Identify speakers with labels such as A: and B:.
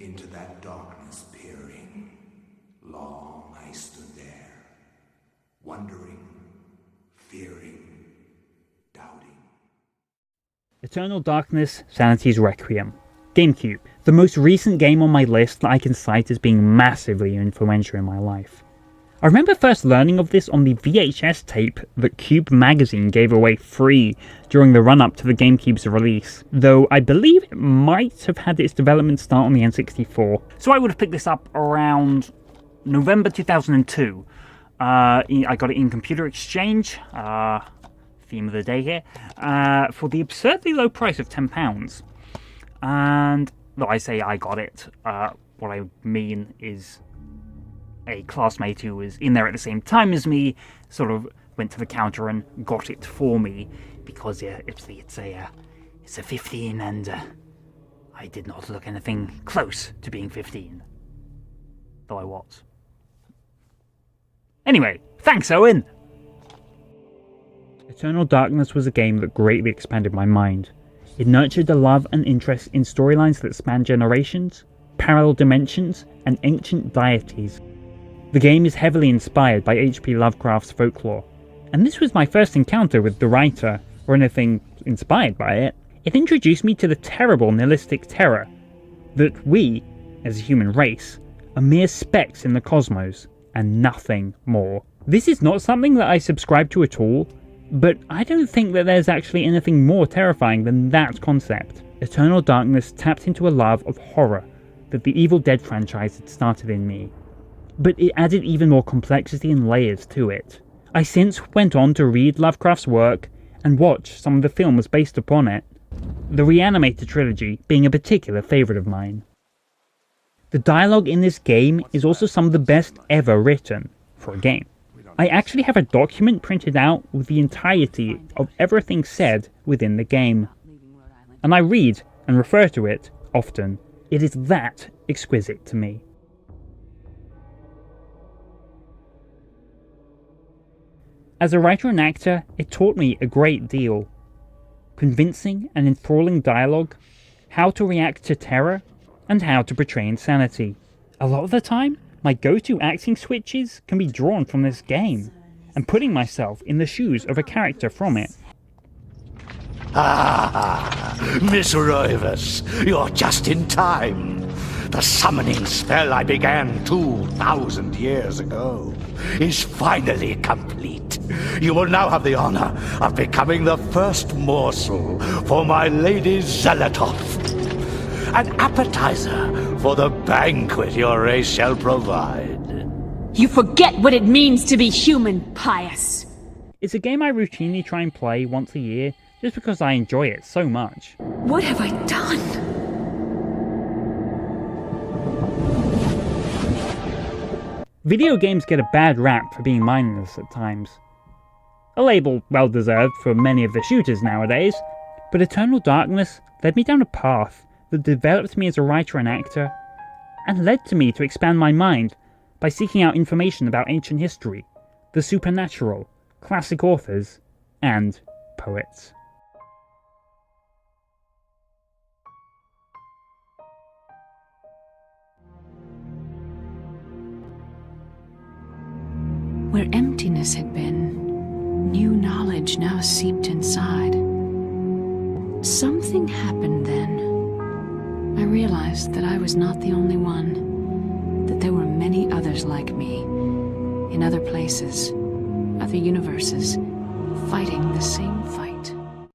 A: into that darkness peering. Long I stood there, wondering, fearing, doubting.
B: Eternal Darkness, Sanity's Requiem. GameCube, the most recent game on my list that I can cite as being massively influential in my life. I remember first learning of this on the VHS tape that Cube magazine gave away free during the run-up to the GameCube's release, though I believe it might have had its development start on the N64. So I would have picked this up around November 2002. I got it in Computer Exchange, theme of the day here, for the absurdly low price of £10. And though I say I got it, what I mean is a classmate who was in there at the same time as me sort of went to the counter and got it for me because it's a 15 and I did not look anything close to being 15, though I was. Anyway, thanks Owen! Eternal Darkness was a game that greatly expanded my mind. It nurtured a love and interest in storylines that span generations, parallel dimensions, and ancient deities. The game is heavily inspired by H.P. Lovecraft's folklore, and this was my first encounter with the writer, or anything inspired by it. It introduced me to the terrible nihilistic terror that we, as a human race, are mere specks in the cosmos, and nothing more. This is not something that I subscribe to at all, but I don't think that there's actually anything more terrifying than that concept. Eternal Darkness tapped into a love of horror that the Evil Dead franchise had started in me, but it added even more complexity and layers to it. I since went on to read Lovecraft's work and watch some of the films based upon it, the Reanimator trilogy being a particular favourite of mine. The dialogue in this game is also some of the best ever written for a game. I actually have a document printed out with the entirety of everything said within the game, and I read and refer to it often. It is that exquisite to me. As a writer and actor, it taught me a great deal. Convincing and enthralling dialogue, how to react to terror, and how to portray insanity. A lot of the time, my go-to acting switches can be drawn from this game, and putting myself in the shoes of a character from it.
C: Ah, Miss Rivers, you're just in time. The summoning spell I began 2,000 years ago is finally complete. You will now have the honor of becoming the first morsel for my Lady Zelatoth. An appetizer for the banquet your race shall provide.
D: You forget what it means to be human, Pious.
B: It's a game I routinely try and play once a year just because I enjoy it so much.
D: What have I done?
B: Video games get a bad rap for being mindless at times. A label well deserved for many of the shooters nowadays, but Eternal Darkness led me down a path that developed me as a writer and actor, and led to me to expand my mind by seeking out information about ancient history, the supernatural, classic authors, and poets.
D: Where emptiness had been, new knowledge now seeped inside. Something happened then. I realized that I was not the only one, that there were many others like me, in other places, other universes, fighting the same fight.